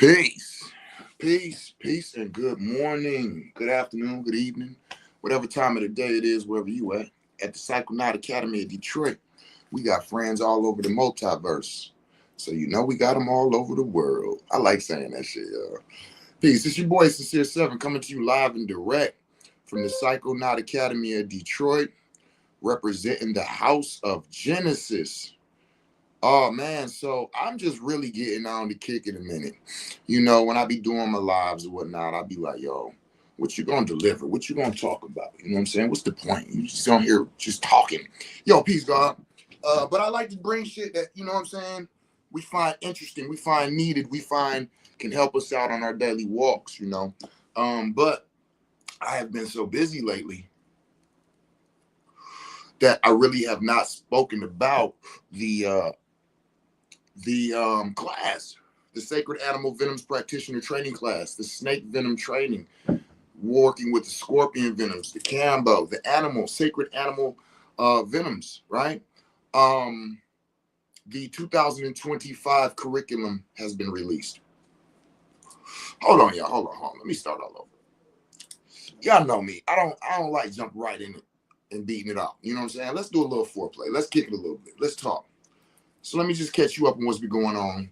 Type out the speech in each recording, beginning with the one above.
Peace, peace, and good morning, good afternoon, good evening, whatever time of the day it is, wherever you at the Psychonaut Academy of Detroit. We got friends all over the multiverse, so you know we got them all over the world. I like saying that shit, y'all. Peace. It's your boy Sincere 7 coming to you live and direct from the Psychonaut Academy of Detroit, representing the House of Genesis. Oh man, so I'm just really getting on to kick in a minute. You know, when I be doing my lives or whatnot, I'll be like, yo, what you gonna deliver? What you gonna talk about? You know what I'm saying? What's the point? You just on here just talking. Yo, peace, God. But I like to bring shit that, you know what I'm saying, we find interesting, we find needed, we find can help us out on our daily walks, you know. But I have been so busy lately that I really have not spoken about the class, the Sacred Animal Venoms Practitioner Training class, the Snake Venom Training, working with the Scorpion Venoms, the Cambo, the animal, Sacred Animal Venoms, right? The 2025 curriculum has been released. Hold on, y'all. Hold on. Let me start all over. Y'all know me. I don't like jump right in it and beating it out. You know what I'm saying? Let's do a little foreplay. Let's kick it a little bit. Let's talk. So let me just catch you up on what's been going on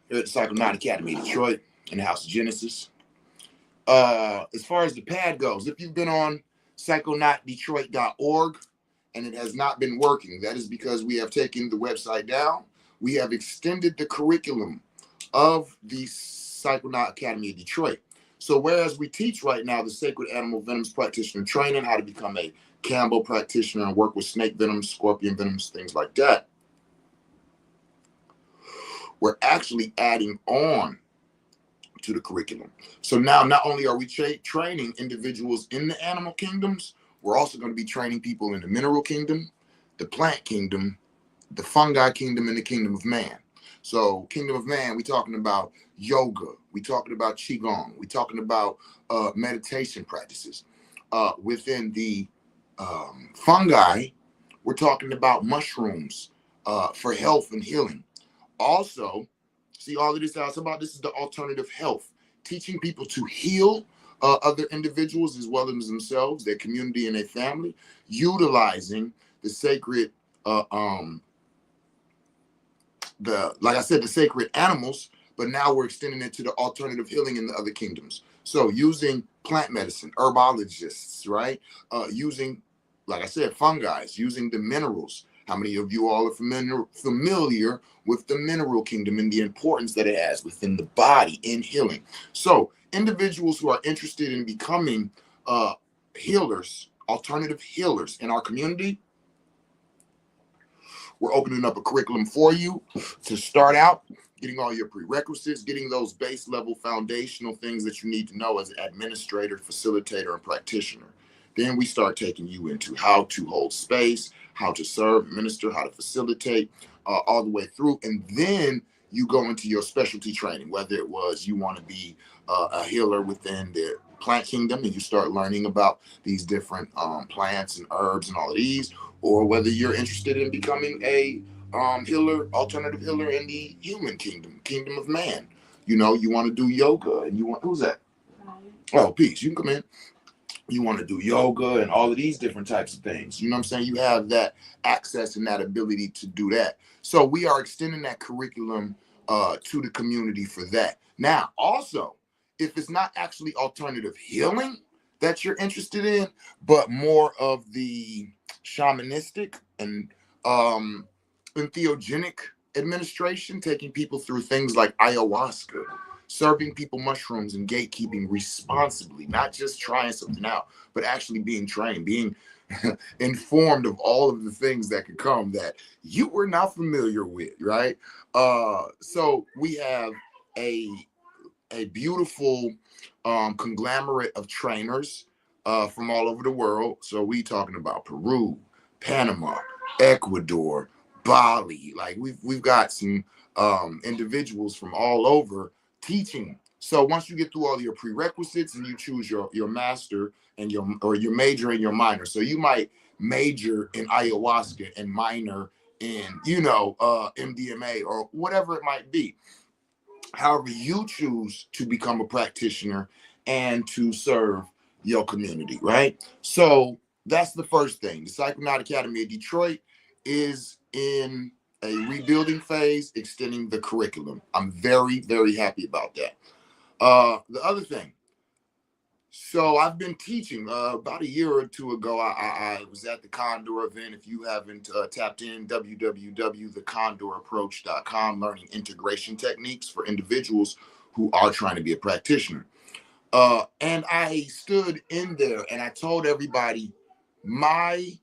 here at the Psychonaut Academy of Detroit in the House of Genesis. As far as the pad goes, if you've been on psychonautdetroit.org and it has not been working, that is because we have taken the website down. We have extended the curriculum of the Psychonaut Academy of Detroit. So whereas we teach right now the Sacred Animal Venoms Practitioner Training, how to become a Cambo practitioner and work with snake venoms, scorpion venoms, things like that, we're actually adding on to the curriculum. So now not only are we training individuals in the animal kingdoms, we're also going to be training people in the mineral kingdom, the plant kingdom, the fungi kingdom, and the kingdom of man. So kingdom of man, we're talking about yoga, we're talking about qigong, we're talking about meditation practices. Within the fungi, we're talking about mushrooms for health and healing. Also, see all of this out about this is the alternative health, teaching people to heal other individuals as well as themselves, their community, and their family, utilizing the sacred, like I said, the sacred animals. But now we're extending it to the alternative healing in the other kingdoms. So using plant medicine, herbologists, right? Using, like I said, fungi, using the minerals. How many of you all are familiar with the mineral kingdom and the importance that it has within the body in healing? So individuals who are interested in becoming healers, alternative healers in our community, we're opening up a curriculum for you to start out, getting all your prerequisites, getting those base level foundational things that you need to know as an administrator, facilitator, and practitioner. Then we start taking you into how to hold space, how to serve, minister, how to facilitate, all the way through. And then you go into your specialty training, whether it was you want to be a healer within the plant kingdom and you start learning about these different plants and herbs and all of these, or whether you're interested in becoming a healer, alternative healer in the human kingdom, kingdom of man. You know, you want to do yoga and you want, who's that? Oh, peace. You can come in. You want to do yoga and all of these different types of things. You know what I'm saying? You have that access and that ability to do that. So we are extending that curriculum to the community for that. Now, also, if it's not actually alternative healing that you're interested in, but more of the shamanistic and entheogenic administration, taking people through things like ayahuasca, serving people mushrooms and gatekeeping responsibly, not just trying something out, but actually being trained, being informed of all of the things that could come that you were not familiar with, right? So we have a beautiful conglomerate of trainers from all over the world. So we talking about Peru, Panama, Ecuador, Bali. Like we've got some individuals from all over teaching. So once you get through all your prerequisites and you choose your master and your major and your minor. So you might major in ayahuasca and minor in, MDMA or whatever it might be. however you choose to become a practitioner and to serve your community, right? So that's the first thing. The Psychonaut Academy of Detroit is in a rebuilding phase, extending the curriculum. I'm very, very happy about that. The other thing, so I've been teaching about a year or two ago. I was at the Condor event. If you haven't tapped in, www.thecondorapproach.com, learning integration techniques for individuals who are trying to be a practitioner. And I stood in there and I told everybody my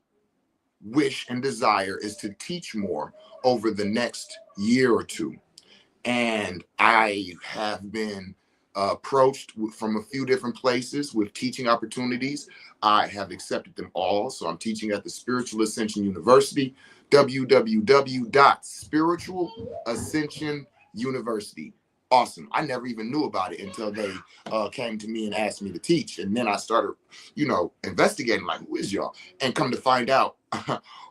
wish and desire is to teach more over the next year or two. And I have been approached from a few different places with teaching opportunities. I have accepted them all. So I'm teaching at the Spiritual Ascension University, www.spiritualascensionuniversity. Awesome. I never even knew about it until they came to me and asked me to teach. And then I started, investigating, like, who is y'all? And come to find out,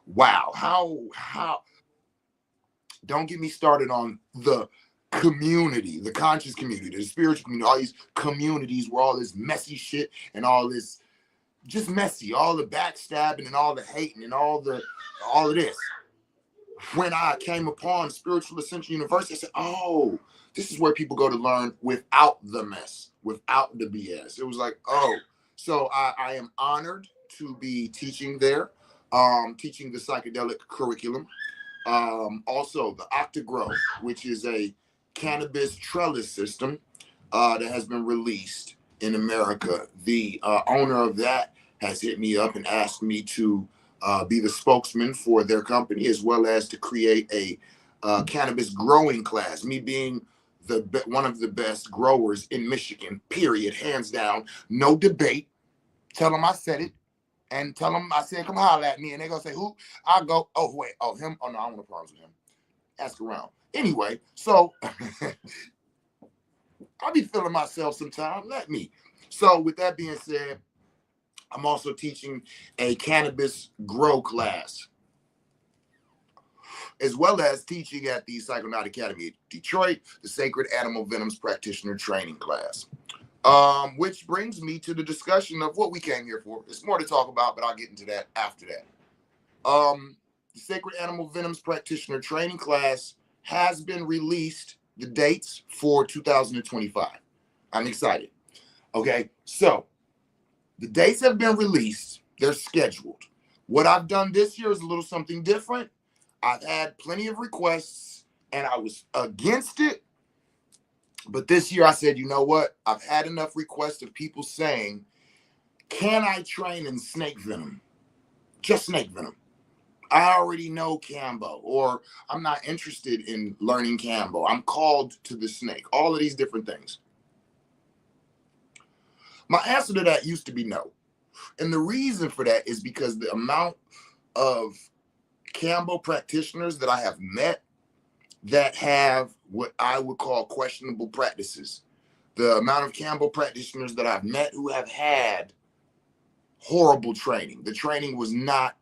wow, how, don't get me started on the community, the conscious community, the spiritual community, all these communities where all this messy shit and all this just messy, all the backstabbing and all the hating and all of this. When I came upon Spiritual Ascension University, I said, oh, this is where people go to learn without the mess, without the BS. It was like, oh, so I am honored to be teaching there, teaching the psychedelic curriculum. Also, the Octagrow, which is a cannabis trellis system that has been released in America. The owner of that has hit me up and asked me to be the spokesman for their company, as well as to create a cannabis growing class. Me being one of the best growers in Michigan, period, hands down, no debate. Tell them I said it. And tell them I said, come holler at me. And they're going to say, who? I'll go, oh, wait, oh, him? Oh, no, I don't want no problems with him. Ask around. Anyway, so I'll be feeling myself sometime. Let me. So with that being said, I'm also teaching a cannabis grow class, as well as teaching at the Psychonaut Academy of Detroit, the Sacred Animal Venoms Practitioner Training class. Which brings me to the discussion of what we came here for. There's more to talk about, but I'll get into that after that. The Sacred Animal Venoms Practitioner Training class has been released, the dates for 2025. I'm excited. Okay, so the dates have been released. They're scheduled. What I've done this year is a little something different. I've had plenty of requests, and I was against it. But this year I said, you know what? I've had enough requests of people saying, can I train in snake venom? Just snake venom. I already know Cambo, or I'm not interested in learning Cambo. I'm called to the snake. All of these different things. My answer to that used to be no. And the reason for that is because the amount of Cambo practitioners that I have met that have what I would call questionable practices. The amount of Cambo practitioners that I've met who have had horrible training. The training was not,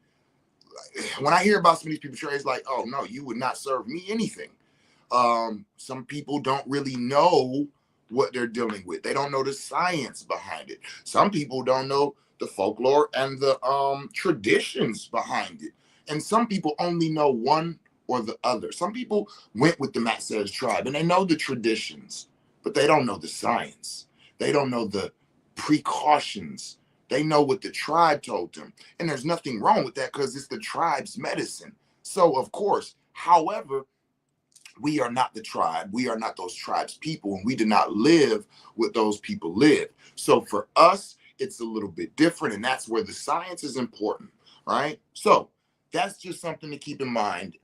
when I hear about some of these people training, it's like, oh no, you would not serve me anything. Some people don't really know what they're dealing with. They don't know the science behind it. Some people don't know the folklore and the traditions behind it. And some people only know one or the other. Some people went with the Matt Says tribe and they know the traditions, but they don't know the science. They don't know the precautions. They know what the tribe told them. And there's nothing wrong with that because it's the tribe's medicine. So, of course, however, we are not the tribe. We are not those tribes people, and we do not live what those people live. So for us, it's a little bit different, and that's where the science is important, right? So that's just something to keep in mind.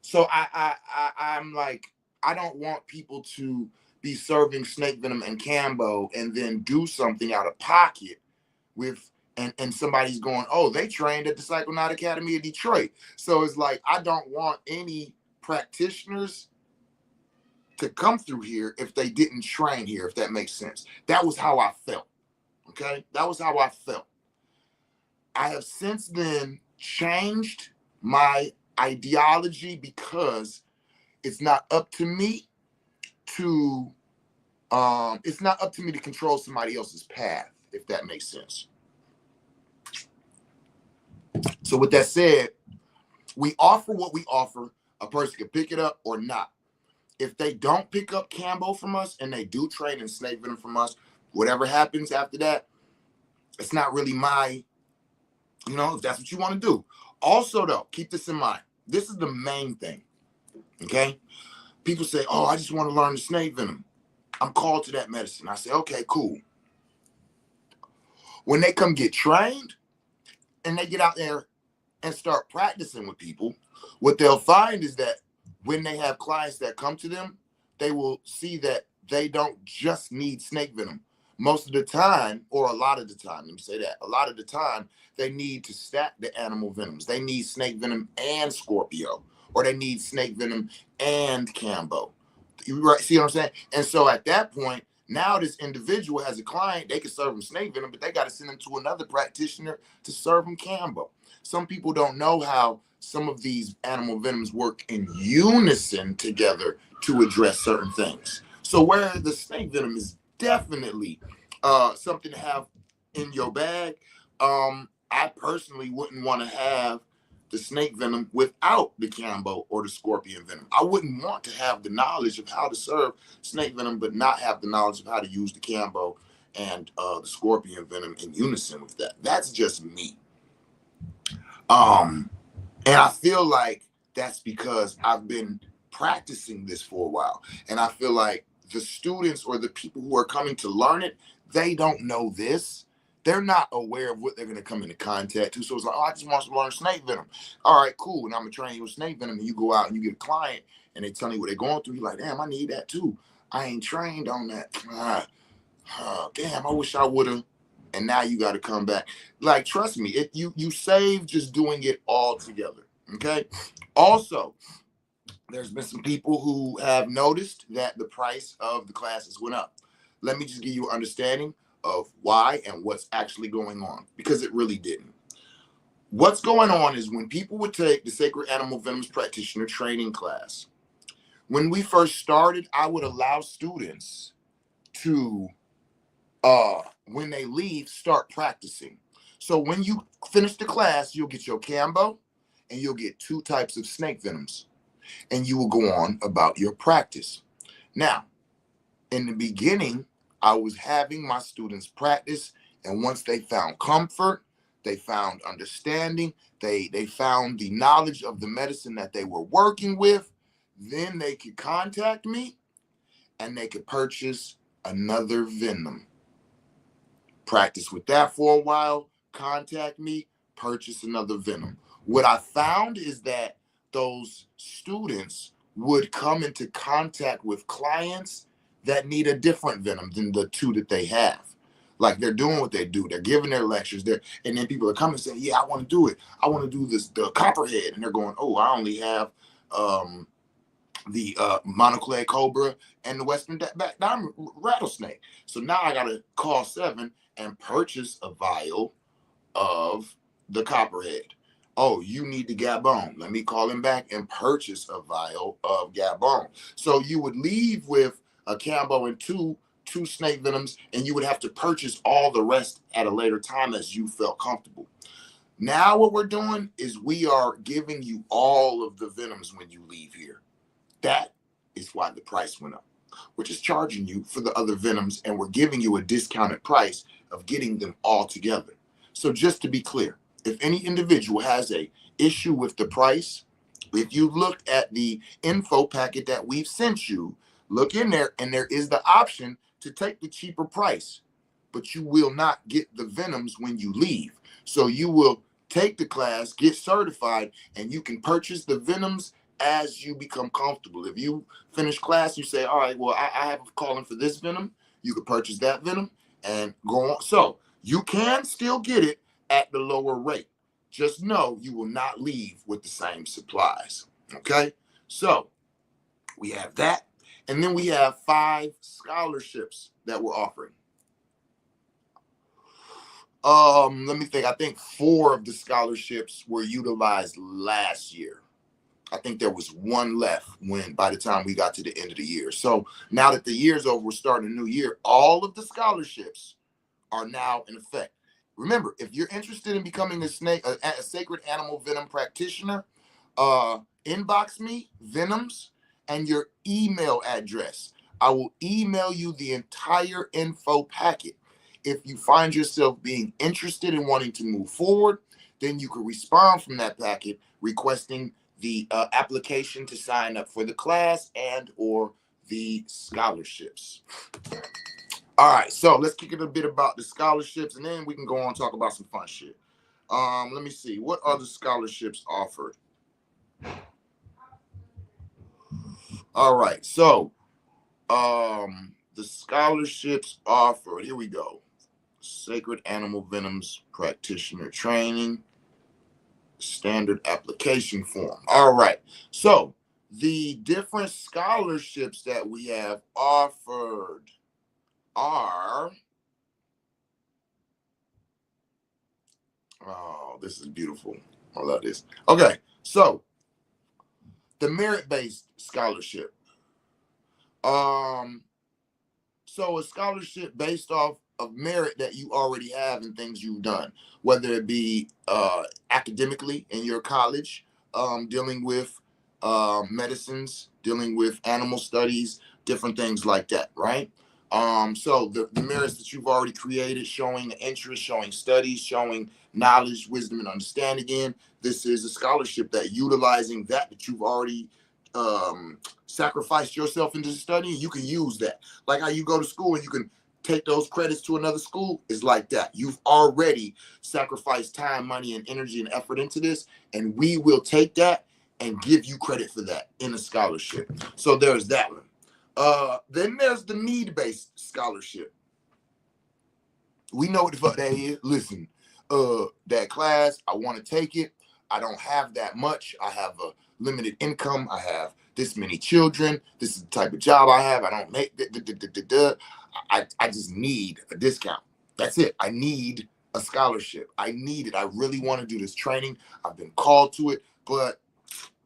So I'm like, I don't want people to be serving snake venom and Cambo and then do something out of pocket with, and somebody's going, oh, they trained at the Psychonaut Academy of Detroit. So it's like, I don't want any practitioners to come through here if they didn't train here, if that makes sense. That was how I felt. Okay, that was how I felt. I have since then changed my ideology because it's not up to me to it's not up to me to control somebody else's path, if that makes sense. So with that said, we offer what we offer. A person can pick it up or not. If they don't pick up Cambo from us and they do trade in snake venom from us, whatever happens after that, it's not really my, if that's what you want to do. Also, though, keep this in mind. This is the main thing, okay? People say, oh, I just want to learn the snake venom. I'm called to that medicine. I say, okay, cool. When they come get trained and they get out there and start practicing with people, what they'll find is that when they have clients that come to them, they will see that they don't just need snake venom. Most of the time, or a lot of the time, let me say that, a lot of the time, they need to stack the animal venoms. They need snake venom and Scorpio, or they need snake venom and Cambo. You see what I'm saying? And so at that point, now this individual has a client, they can serve them snake venom, but they got to send them to another practitioner to serve them Cambo. Some people don't know how some of these animal venoms work in unison together to address certain things. So where the snake venom is definitely something to have in your bag, I personally wouldn't want to have the snake venom without the Cambo or the scorpion venom. I wouldn't want to have the knowledge of how to serve snake venom, but not have the knowledge of how to use the Cambo and the scorpion venom in unison with that. That's just me. And I feel like that's because I've been practicing this for a while. And I feel like the students or the people who are coming to learn it, they don't know this. They're not aware of what they're going to come into contact to. So it's like, oh, I just want to learn snake venom. All right, cool. And I'm going to train you with snake venom. And you go out and you get a client and they tell you what they're going through. You're like, damn, I need that too. I ain't trained on that. Damn, I wish I would have. And now you got to come back. Like, trust me, you save just doing it all together. Okay. Also, there's been some people who have noticed that the price of the classes went up. Let me just give you an understanding of why and what's actually going on, because it really didn't. What's going on is when people would take the Sacred Animal Venoms Practitioner training class, when we first started, I would allow students to, when they leave, start practicing. So when you finish the class, you'll get your Cambo and you'll get 2 types of snake venoms, and you will go on about your practice. Now, in the beginning, I was having my students practice, and once they found comfort, they found understanding, they found the knowledge of the medicine that they were working with, then they could contact me and they could purchase another venom. Practice with that for a while, contact me, purchase another venom. What I found is that those students would come into contact with clients that need a different venom than the 2 that they have. Like, they're doing what they do. They're giving their lectures there. And then people are coming and saying, yeah, I want to do it. I want to do this, the copperhead. And they're going, oh, I only have the monoclade cobra and the western diamond rattlesnake. So now I got to call 7 and purchase a vial of the copperhead. Oh, you need the Gabon. Let me call him back and purchase a vial of Gabon. So you would leave with a Cambo and two snake venoms, and you would have to purchase all the rest at a later time as you felt comfortable. Now what we're doing is we are giving you all of the venoms when you leave here. That is why the price went up. We're just charging you for the other venoms, and we're giving you a discounted price of getting them all together. So just to be clear, if any individual has a issue with the price, if you look at the info packet that we've sent you, look in there, and there is the option to take the cheaper price, but you will not get the venoms when you leave. So you will take the class, get certified, and you can purchase the venoms as you become comfortable. If you finish class, you say, all right, well, I have a calling for this venom. You can purchase that venom and go on. So you can still get it at the lower rate. Just know you will not leave with the same supplies. Okay? So we have that. And then we have 5 scholarships that we're offering. Let me think. I think 4 of the scholarships were utilized last year. I think there was one left by the time we got to the end of the year. So now that the year's over, we're starting a new year. All of the scholarships are now in effect. Remember, if you're interested in becoming a sacred animal venom practitioner, inbox me, Venoms, and your email address. I will email you the entire info packet. If you find yourself being interested in wanting to move forward, then you can respond from that packet requesting the application to sign up for the class and or the scholarships. All right, so let's kick it a bit about the scholarships, and then we can go on and talk about some fun shit. Let me see. What other scholarships offered? All right, so the scholarships offered. Here we go. Sacred Animal Venoms Practitioner Training. Standard application form. All right, so the different scholarships that we have offered are, oh, this is beautiful. I love this. Okay, so the merit-based scholarship. So a scholarship based off of merit that you already have and things you've done, whether it be academically in your college, dealing with medicines, dealing with animal studies, different things like that, right? So the merits that you've already created, showing interest, showing studies, showing knowledge, wisdom, and understanding in, this is a scholarship that utilizing that you've already sacrificed yourself into studying, you can use that. Like how you go to school and you can take those credits to another school, is like that. You've already sacrificed time, money, and energy and effort into this, and we will take that and give you credit for that in a scholarship. So there's that one. Then there's the need-based scholarship. We know what the fuck that is. Listen, that class, I want to take it. I don't have that much. I have a limited income. I have this many children. This is the type of job I have. I don't make I just need a discount. That's it. I need a scholarship. I need it. I really want to do this training. I've been called to it, but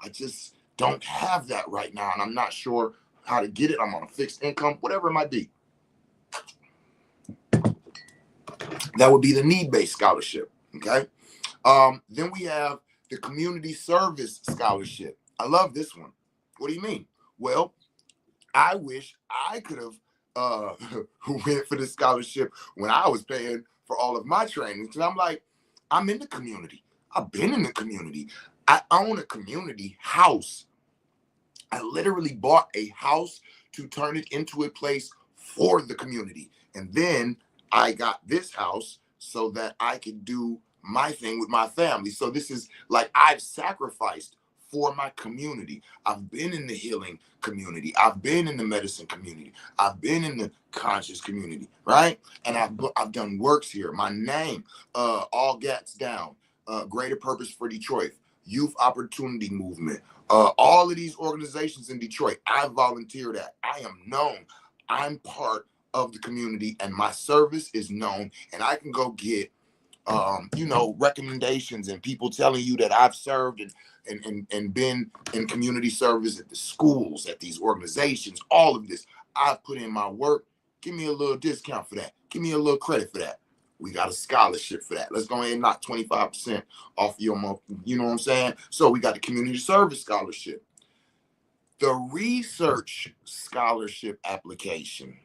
I just don't have that right now, and I'm not sure how to get it. I'm on a fixed income, whatever it might be. That would be the need-based scholarship. Okay. Then we have the community service scholarship. I love this one. What do you mean? Well, I wish I could have went for the scholarship when I was paying for all of my trainings. Because I'm like, I'm in the community. I've been in the community. I own a community house. I literally bought a house to turn it into a place for the community. And then I got this house so that I could do my thing with my family. So this is like I've sacrificed for my community. I've been in the healing community. I've been in the medicine community. I've been in the conscious community, right? And I've done works here. My name, All Gats Down, Greater Purpose for Detroit, Youth Opportunity Movement, all of these organizations in Detroit, I volunteered at. I am known. I'm part of the community, and my service is known, and I can go get recommendations and people telling you that I've served and been in community service at the schools, at these organizations, all of this. I've put in my work. Give me a little discount for that. Give me a little credit for that. We got a scholarship for that. Let's go ahead and knock 25% off your month. You know what I'm saying? So we got the community service scholarship. The research scholarship application.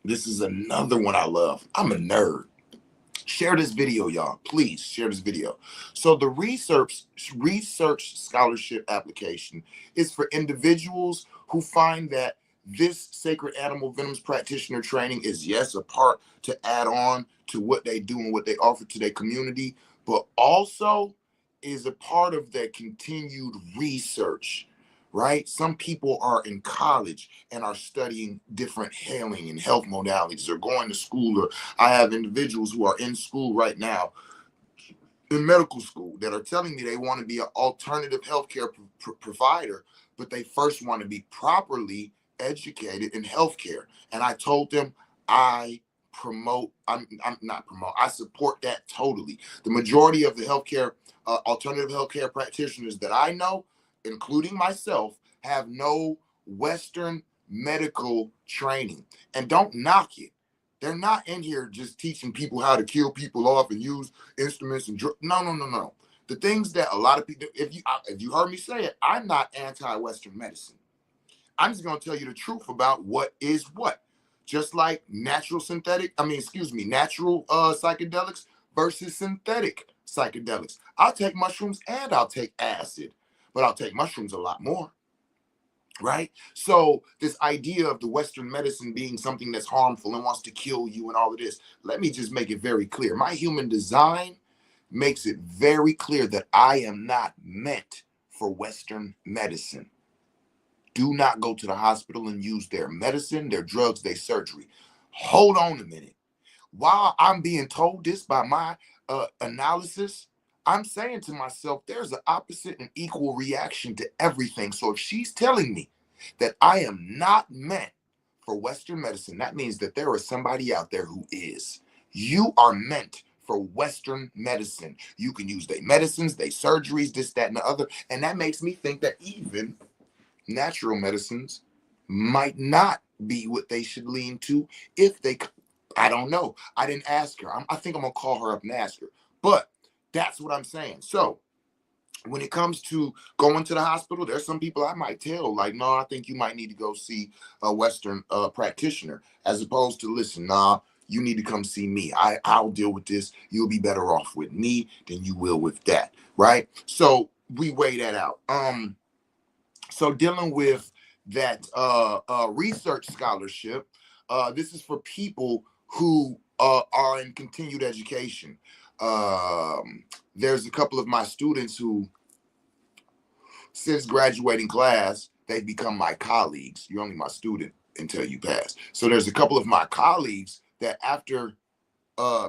This is another one I love. I'm a nerd. Share this video, y'all. Please share this video. So the research scholarship application is for individuals who find that this sacred animal venoms practitioner training is, yes, a part to add on to what they do and what they offer to their community, but also is a part of their continued research. Right? Some people are in college and are studying different healing and health modalities, or going to school, or I have individuals who are in school right now, in medical school, that are telling me they want to be an alternative healthcare provider, but they first want to be properly educated in healthcare. And I told them I support that totally. The majority of the healthcare, alternative healthcare practitioners that I know, including myself, have no Western medical training. And don't knock it. They're not in here just teaching people how to kill people off and use instruments and no, no, no, no. The things that a lot of people, if you heard me say it, I'm not anti-Western medicine. I'm just going to tell you the truth about what is what. Just like natural psychedelics versus synthetic psychedelics. I'll take mushrooms and I'll take acid, but I'll take mushrooms a lot more. Right? So this idea of the Western medicine being something that's harmful and wants to kill you and all of this, let me just make it very clear. My human design makes it very clear that I am not meant for Western medicine. Do not go to the hospital and use their medicine, their drugs, their surgery. Hold on a minute. While I'm being told this by my analysis, I'm saying to myself, there's an opposite and equal reaction to everything. So if she's telling me that I am not meant for Western medicine, that means that there is somebody out there who is. You are meant for Western medicine. You can use their medicines, their surgeries, this, that, and the other. And that makes me think that even natural medicines might not be what they should lean to if they, I don't know. I didn't ask her. I think I'm going to call her up and ask her. But that's what I'm saying. So when it comes to going to the hospital, there's some people I might tell, like, no, I think you might need to go see a Western practitioner, as opposed to, listen, nah, you need to come see me. I'll deal with this. You'll be better off with me than you will with that, right? So we weigh that out. So dealing with that research scholarship, this is for people who are in continued education. There's a couple of my students who, since graduating class, they've become my colleagues. You're only my student until you pass. So there's a couple of my colleagues that after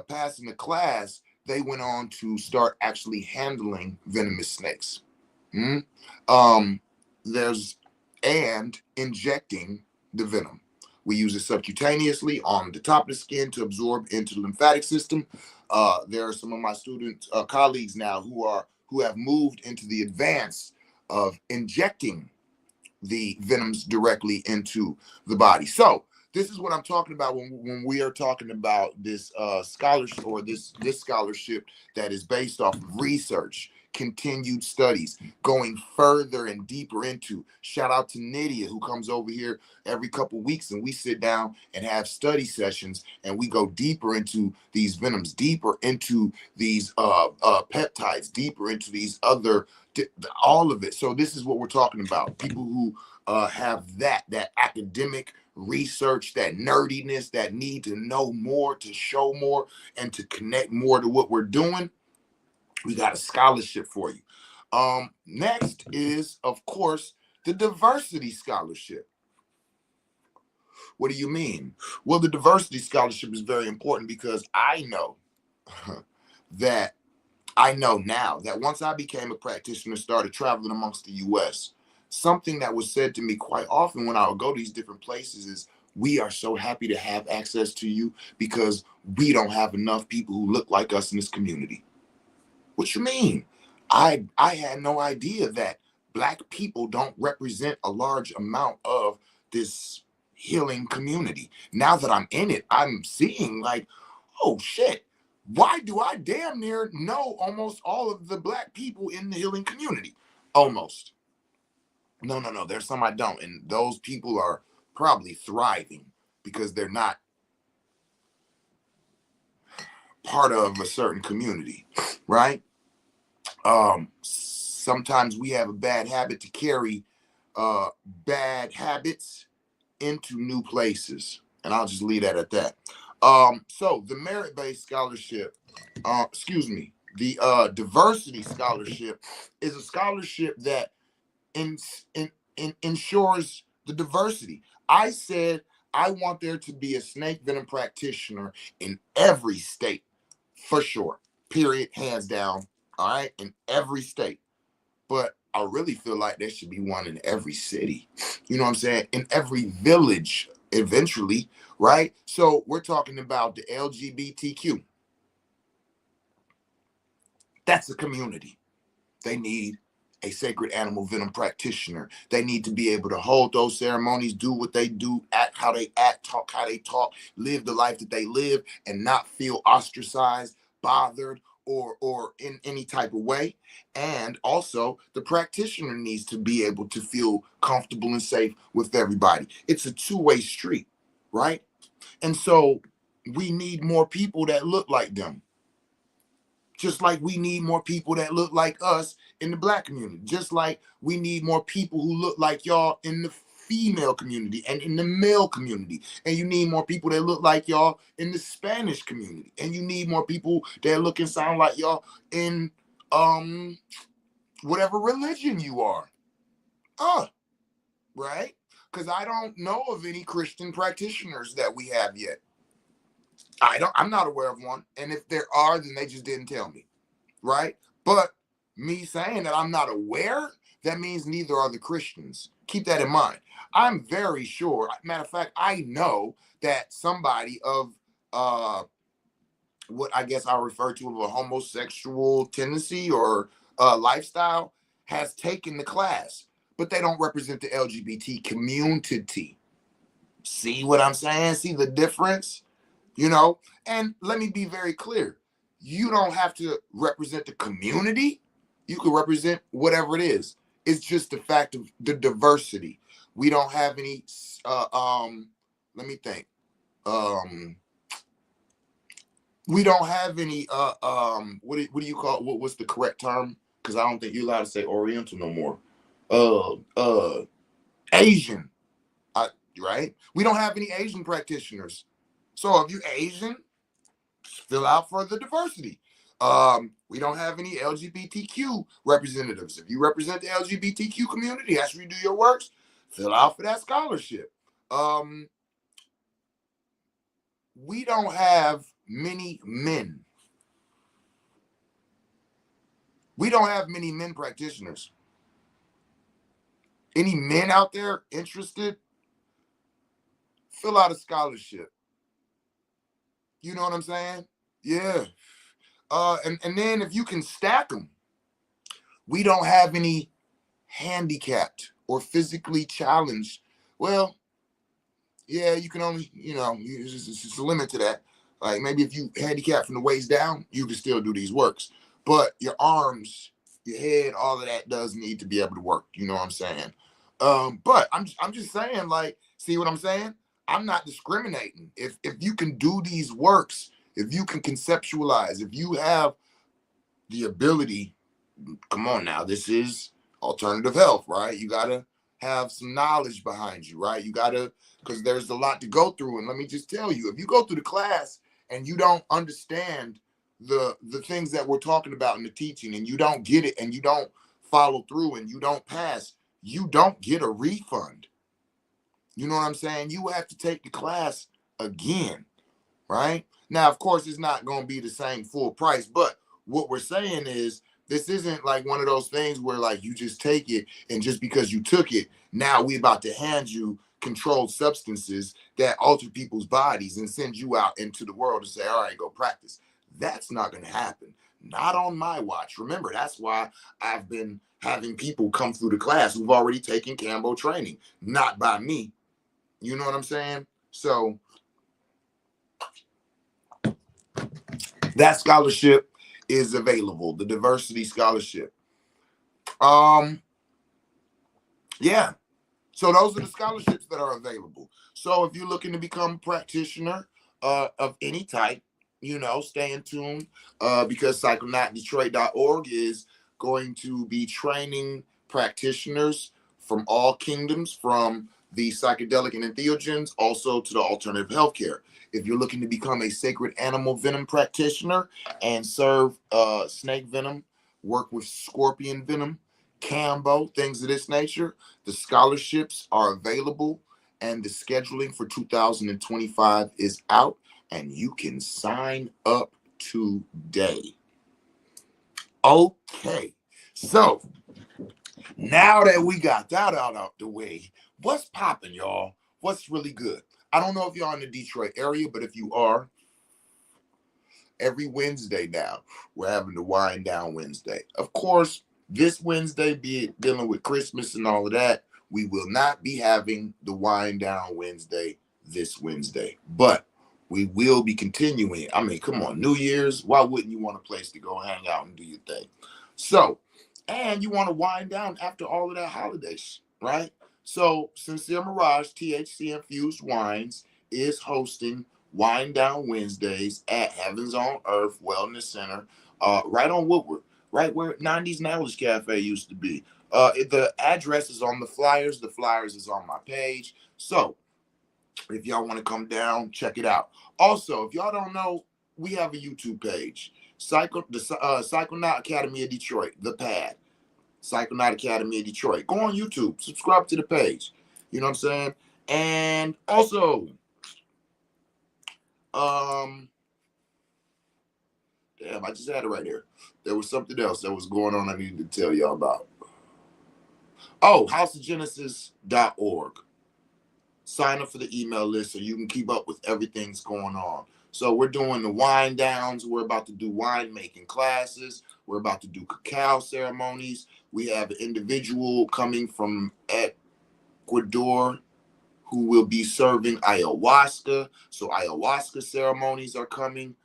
passing the class, they went on to start actually handling venomous snakes. And injecting the venom. We use it subcutaneously on the top of the skin to absorb into the lymphatic system. There are some of my student colleagues now who have moved into the advance of injecting the venoms directly into the body. So this is what I'm talking about when we are talking about this scholarship, or this scholarship that is based off of research, continued studies, going further and deeper into. Shout out to Nydia, who comes over here every couple weeks, and we sit down and have study sessions, and we go deeper into these venoms, deeper into these peptides, deeper into these other, all of it. So this is what we're talking about. People who have that academic research, that nerdiness, that need to know more, to show more, and to connect more to what we're doing. We got a scholarship for you. Next is, of course, the diversity scholarship. What do you mean? Well, the diversity scholarship is very important because I know now that once I became a practitioner, started traveling amongst the U.S., something that was said to me quite often when I would go to these different places is, we are so happy to have access to you because we don't have enough people who look like us in this community. What you mean? I had no idea that Black people don't represent a large amount of this healing community. Now that I'm in it, I'm seeing like, oh shit, why do I damn near know almost all of the Black people in the healing community? Almost. No. There's some I don't. And those people are probably thriving because they're not part of a certain community, right? Sometimes we have a bad habit to carry bad habits into new places. And I'll just leave that at that. So the merit-based scholarship, the diversity scholarship is a scholarship that ensures the diversity. I said I want there to be a snake venom practitioner in every state, for sure. Period, hands down. All right, in every state. But I really feel like there should be one in every city. You know what I'm saying? In every village, eventually, right? So we're talking about the LGBTQ. That's a community. They need a sacred animal venom practitioner. They need to be able to hold those ceremonies, do what they do, act how they act, talk how they talk, live the life that they live, and not feel ostracized, bothered, or in any type of way. And also the practitioner needs to be able to feel comfortable and safe with everybody. It's a two-way street, right? And so we need more people that look like them. Just like we need more people that look like us in the Black community. Just like we need more people who look like y'all in the female community and in the male community. And you need more people that look like y'all in the Spanish community. And you need more people that look and sound like y'all in whatever religion you are. Right? Because I don't know of any Christian practitioners that we have yet. I'm not aware of one. And if there are, then they just didn't tell me. Right? But me saying that I'm not aware, that means neither are the Christians. Keep that in mind. I'm very sure, matter of fact, I know that somebody of what I guess I'll refer to as a homosexual tendency or lifestyle has taken the class, but they don't represent the LGBT community. See what I'm saying? See the difference? You know, and let me be very clear. You don't have to represent the community. You can represent whatever it is. It's just the fact of the diversity. We don't have any, let me think. We don't have any, what do you call, what's the correct term? Because I don't think you're allowed to say Oriental no more. Asian, right? We don't have any Asian practitioners. So if you're Asian, fill out for the diversity. We don't have any LGBTQ representatives. If you represent the LGBTQ community, after you do your works, fill out for that scholarship. We don't have many men. We don't have many men practitioners. Any men out there interested? Fill out a scholarship. You know what I'm saying? Yeah. And then if you can stack them, we don't have any handicapped or physically challenged. Well, yeah, you can only, it's just a limit to that. Like maybe if you handicap from the waist down, you can still do these works. But your arms, your head, all of that does need to be able to work. You know what I'm saying? But I'm just saying, like, see what I'm saying? I'm not discriminating. If you can do these works, if you can conceptualize, if you have the ability, come on now, this is alternative health, right? You gotta have some knowledge behind you, right? You gotta, because there's a lot to go through. And let me just tell you, if you go through the class and you don't understand the things that we're talking about in the teaching, and you don't get it, and you don't follow through, and you don't pass, you don't get a refund. You know what I'm saying? You have to take the class again, right? Now, of course, it's not going to be the same full price, but what we're saying is this isn't like one of those things where like you just take it, and just because you took it, now we about to hand you controlled substances that alter people's bodies and send you out into the world and say, all right, go practice. That's not going to happen. Not on my watch. Remember, that's why I've been having people come through the class who've already taken Cambo training, not by me. You know what I'm saying? So that scholarship is available, the diversity scholarship. Yeah. So those are the scholarships that are available. So if you're looking to become a practitioner of any type, stay in tune because psychonautdetroit.org is going to be training practitioners from all kingdoms, from the psychedelic and entheogens, also to the alternative healthcare. If you're looking to become a sacred animal venom practitioner and serve snake venom, work with scorpion venom, Cambo, things of this nature, the scholarships are available and the scheduling for 2025 is out, and you can sign up today. Okay, so now that we got that out the way, what's popping, y'all? What's really good? I don't know if you're in the Detroit area, but if you are, every Wednesday now, we're having the Wind Down Wednesday. Of course, This Wednesday, be it dealing with Christmas and all of that, we will not be having the Wind Down Wednesday this Wednesday, but we will be continuing. I mean, come on, New Year's, why wouldn't you want a place to go hang out and do your thing? So, and you want to wind down after all of that holidays, right? So, Sincere Mirage THC Infused Wines is hosting Wind Down Wednesdays at Heavens on Earth Wellness Center, right on Woodward, right where 90s Knowledge Cafe used to be. The address is on the flyers. The flyers is on my page. So, if y'all want to come down, check it out. Also, if y'all don't know, we have a YouTube page, Psychonaut Academy of Detroit, the pad, Psychonaut Academy of Detroit. Go on YouTube, subscribe to the page. You know what I'm saying? And also, damn, I just had it right here. There was something else that was going on I needed to tell y'all about. Oh, houseofgenesis.org. Sign up for the email list so you can keep up with everything that's going on. So we're doing the wine downs. We're about to do wine making classes. We're about to do cacao ceremonies. We have an individual coming from Ecuador who will be serving ayahuasca. So ayahuasca ceremonies are coming.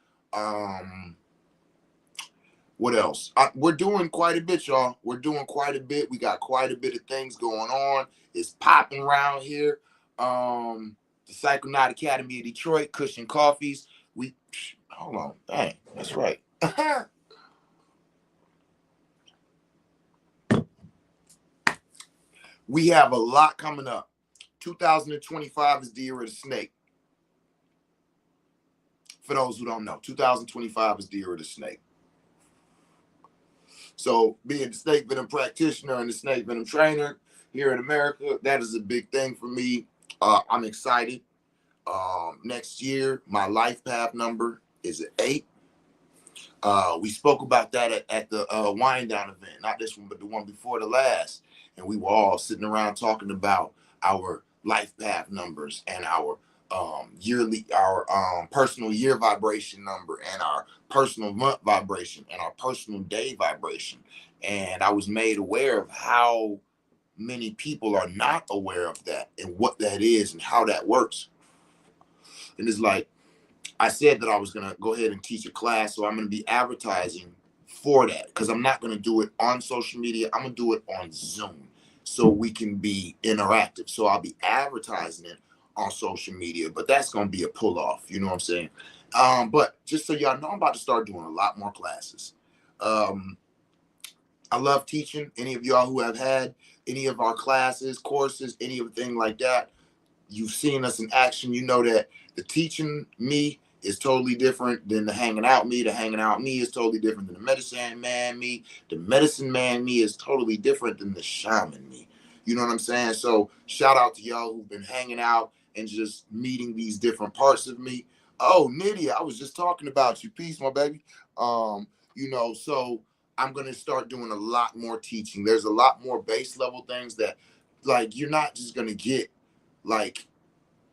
What else? We're doing quite a bit, y'all. We're doing quite a bit. We got quite a bit of things going on. It's popping around here. The Psychonaut Academy of Detroit, Cushion Coffees. Hold on. Dang, that's right. We have a lot coming up. 2025 is the year of the snake. For those who don't know, 2025 is the year of the snake. So being the snake venom practitioner and the snake venom trainer here in America, that is a big thing for me. I'm excited. Next year, my life path number is 8. We spoke about that at the wind down event, not this one, but the one before the last. And we were all sitting around talking about our life path numbers and our personal year vibration number and our personal month vibration and our personal day vibration. And I was made aware of how many people are not aware of that and what that is and how that works. And it's like, I said that I was going to go ahead and teach a class, so I'm going to be advertising for that because I'm not going to do it on social media. I'm going to do it on Zoom so we can be interactive. So I'll be advertising it on social media, but that's going to be a pull off. You know what I'm saying? But just so y'all know, I'm about to start doing a lot more classes. I love teaching. Any of y'all who have had any of our classes, courses, anything like that, you've seen us in action. You know that the teaching me is totally different than the hanging out me. The hanging out me is totally different than the medicine man me. The medicine man me is totally different than the shaman me. You know what I'm saying? So shout out to y'all who've been hanging out and just meeting these different parts of me. Oh, Nydia, I was just talking about you. Peace, my baby. So I'm going to start doing a lot more teaching. There's a lot more base level things that, like, you're not just going to get, like,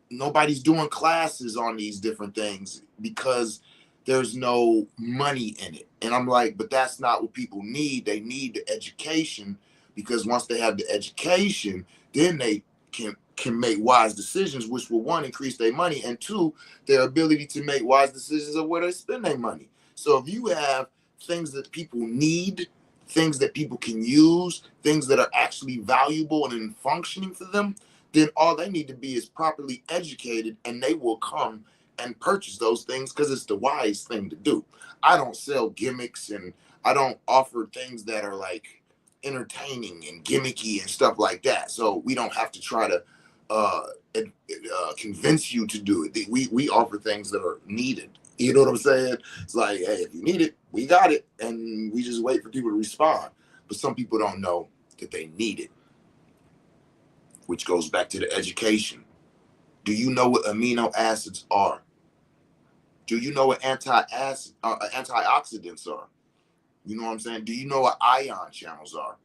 nobody's doing classes on these different things because there's no money in it. And I'm like, but that's not what people need. They need the education, because once they have the education, then they can make wise decisions, which will, 1, increase their money, and 2, their ability to make wise decisions of where they spend their money. So if you have things that people need, things that people can use, things that are actually valuable and functioning for them, then all they need to be is properly educated, and they will come and purchase those things because it's the wise thing to do. I don't sell gimmicks, and I don't offer things that are like entertaining and gimmicky and stuff like that. So we don't have to try to convince you to do it. We offer things that are needed. You know what I'm saying? It's like, hey, if you need it, we got it. And we just wait for people to respond. But some people don't know that they need it, which goes back to the education. Do you know what amino acids are? Do you know what antioxidants are? You know what I'm saying? Do you know what ion channels are?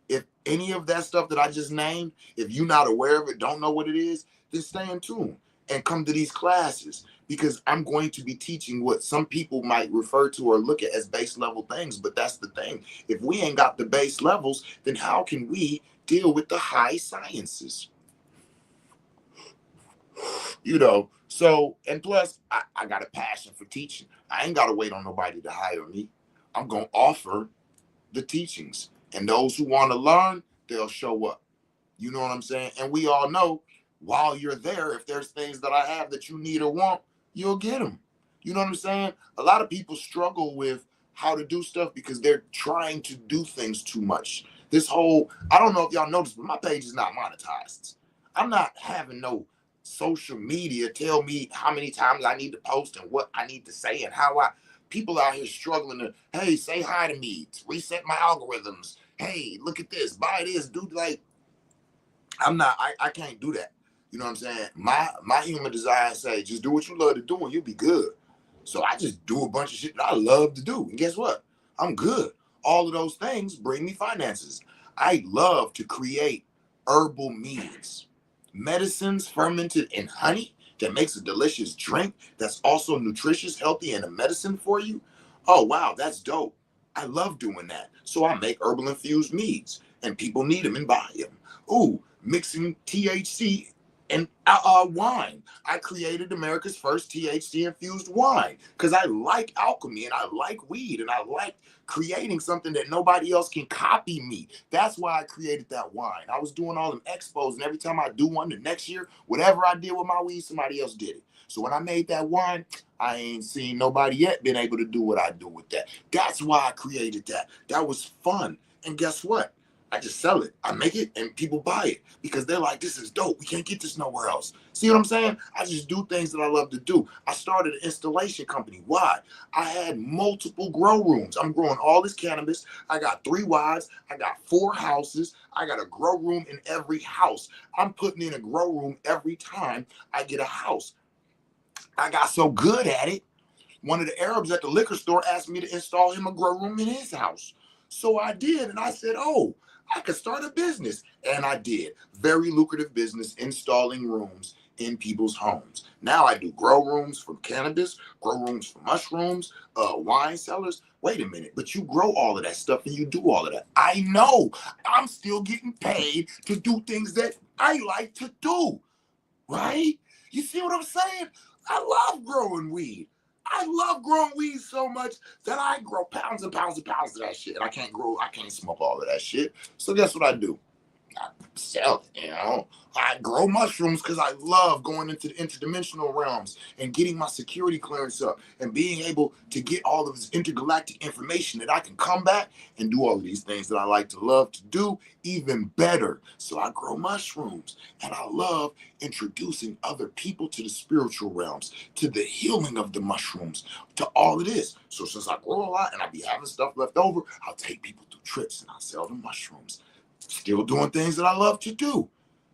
If any of that stuff that I just named, if you're not aware of it, don't know what it is, then stay in tune. and come to these classes, because I'm going to be teaching what some people might refer to or look at as base level things. But that's the thing. If we ain't got the base levels, then how can we deal with the high sciences? You know, so, and plus, I got a passion for teaching. I ain't got to wait on nobody to hire me. I'm going to offer the teachings. And those who want to learn, they'll show up. You know what I'm saying? And we all know, while you're there, if there's things that I have that you need or want, you'll get them. You know what I'm saying? A lot of people struggle with how to do stuff because they're trying to do things too much. This whole, I don't know if y'all noticed, but my page is not monetized. I'm not having no social media tell me how many times I need to post and what I need to say and how people out here struggling to, hey, say hi to me, reset my algorithms. Hey, look at this, buy this, do like, I can't do that. You know what I'm saying? My human design say, just do what you love to do and you'll be good. So I just do a bunch of shit that I love to do. And guess what? I'm good. All of those things bring me finances. I love to create herbal meads, medicines fermented in honey that makes a delicious drink that's also nutritious, healthy, and a medicine for you. Oh, wow, that's dope. I love doing that. So I make herbal infused meads and people need them and buy them. Ooh, mixing THC and wine. I created America's first THC infused wine because I like alchemy and I like weed and I like creating something that nobody else can copy me. That's why I created that wine. I was doing all them expos, and every time I do one the next year, whatever I did with my weed, somebody else did it. So when I made that wine, I ain't seen nobody yet been able to do what I do with that. That's why I created that. That was fun. And guess what? I just sell it. I make it and people buy it because they're like, this is dope. We can't get this nowhere else. See what I'm saying? I just do things that I love to do. I started an installation company. Why? I had multiple grow rooms. I'm growing all this cannabis. I got 3 wives. I got 4 houses. I got a grow room in every house. I'm putting in a grow room every time I get a house. I got so good at it, one of the Arabs at the liquor store asked me to install him a grow room in his house. So I did, and I said, oh, I could start a business. And I did. Very lucrative business, installing rooms in people's homes. Now I do grow rooms for cannabis, grow rooms for mushrooms, wine cellars. Wait a minute, but you grow all of that stuff and you do all of that. I know. I'm still getting paid to do things that I like to do, right? You see what I'm saying? I love growing weed. I love growing weed so much that I grow pounds and pounds and pounds of that shit. I can't smoke all of that shit. So guess what I do? I sell it, you know. I grow mushrooms because I love going into the interdimensional realms and getting my security clearance up and being able to get all of this intergalactic information that I can come back and do all of these things that I like to love to do even better. So I grow mushrooms and I love introducing other people to the spiritual realms, to the healing of the mushrooms, to all of this. So since I grow a lot and I be having stuff left over, I'll take people through trips and I'll sell them mushrooms. Still doing things that I love to do.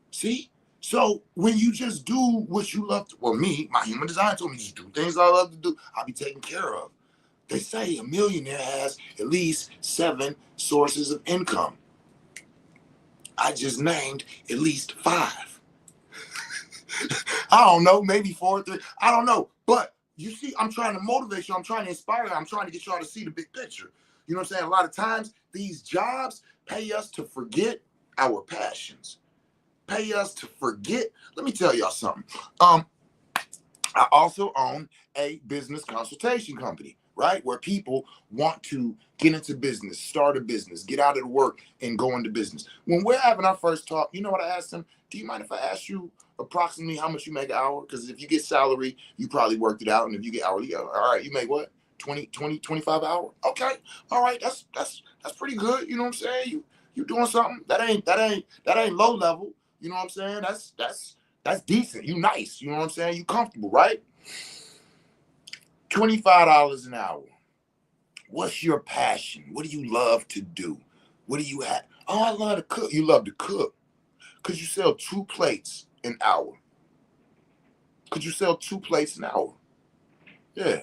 See? So when you just do what you love to, well, me, my human design told me just do things I love to do, I'll be taken care of. They say a millionaire has at least 7 sources of income. I just named at least 5. I don't know, maybe 4, 3, I don't know. But you see, I'm trying to motivate you. I'm trying to inspire you. I'm trying to get y'all to see the big picture. You know what I'm saying? A lot of times these jobs pay us to forget our passions. Pay us to forget. Let me tell y'all something. I also own a business consultation company, right? Where people want to get into business, start a business, get out of the work and go into business. When we're having our first talk, you know what I asked them? Do you mind if I ask you approximately how much you make an hour? Because if you get salary, you probably worked it out. And if you get hourly, all right, you make what? 25 hour? Okay. All right. That's pretty good. You know what I'm saying? You doing something that ain't low level. You know what I'm saying? That's decent. You nice. You know what I'm saying? You comfortable, right? $25 an hour. What's your passion? What do you love to do? What do you have? Oh, I love to cook. You love to cook. Could you sell 2 plates an hour? Could you sell 2 plates an hour? Yeah.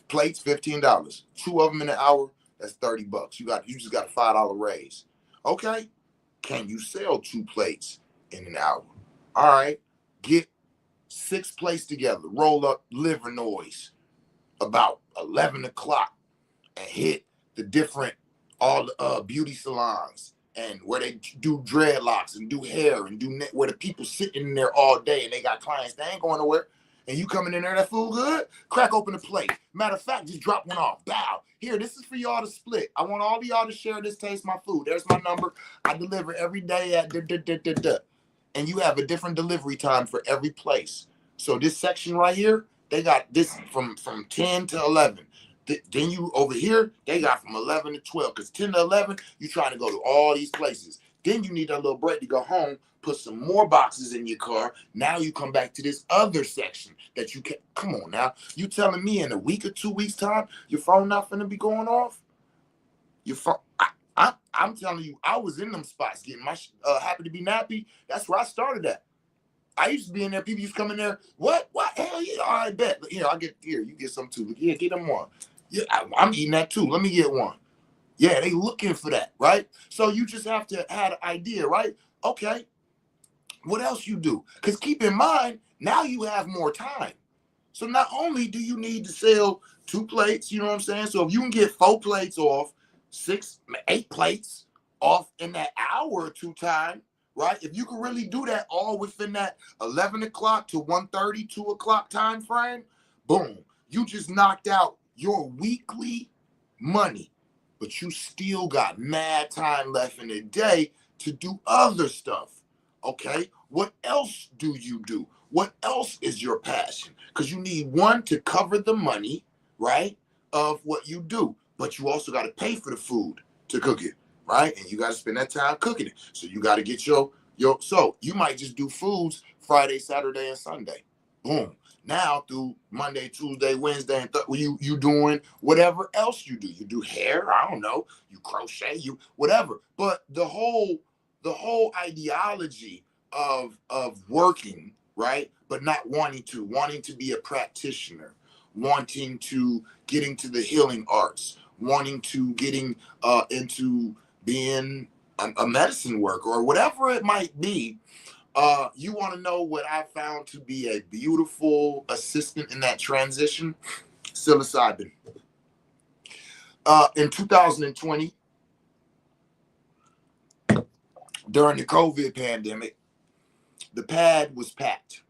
Plates, $15. 2 of them in an hour, that's $30. You just got a $5 raise. Okay. Can you sell 2 plates in an hour? All right. Get 6 plates together, roll up liver noise about 11 o'clock and hit the different, all the beauty salons and where they do dreadlocks and do hair and do where the people sitting in there all day and they got clients, they ain't going nowhere. And you coming in there, that food good? Crack open the plate. Matter of fact, just drop one off. Bow. Here, this is for y'all to split. I want all of y'all to share this taste my food. There's my number. I deliver every day at da. And you have a different delivery time for every place. So this section right here, they got this from 10 to 11. Then you over here, they got from 11 to 12. Because 10 to 11, you're trying to go to all these places. Then you need a little break to go home, put some more boxes in your car. Now you come back to this other section that you can. Come on now. You telling me in a week or 2 weeks time, your phone not finna be going off? Your phone. I'm telling you, I was in them spots getting my happy to be nappy. That's where I started at. I used to be in there. People used to come in there. What? Hell yeah. All right, bet. Here, I'll get here. You get some too. Yeah, get them one. Yeah, I'm eating that too. Let me get one. Yeah, they looking for that, right? So you just have to have an idea, right? Okay, what else you do? Because keep in mind, now you have more time. So not only do you need to sell 2 plates, you know what I'm saying? So if you can get 4 plates off, 6, 8 plates off in that hour or 2 time, right? If you can really do that all within that 11 o'clock to 1:30, 2 o'clock time frame, boom, you just knocked out your weekly money, but you still got mad time left in the day to do other stuff. Okay, what else do you do? What else is your passion? Because you need one to cover the money, right, of what you do, but you also got to pay for the food to cook it, right? And you got to spend that time cooking it. So you got to get your so you might just do foods Friday, Saturday, and Sunday. Boom. Now through Monday, Tuesday, Wednesday, and you doing whatever else you do. You do hair, I don't know, you crochet, you whatever. But the whole ideology of working, right? But not wanting to be a practitioner, wanting to get into the healing arts, wanting to getting into being a medicine worker or whatever it might be. You want to know what I found to be a beautiful assistant in that transition? Psilocybin. In 2020, during the COVID pandemic, the pad was packed.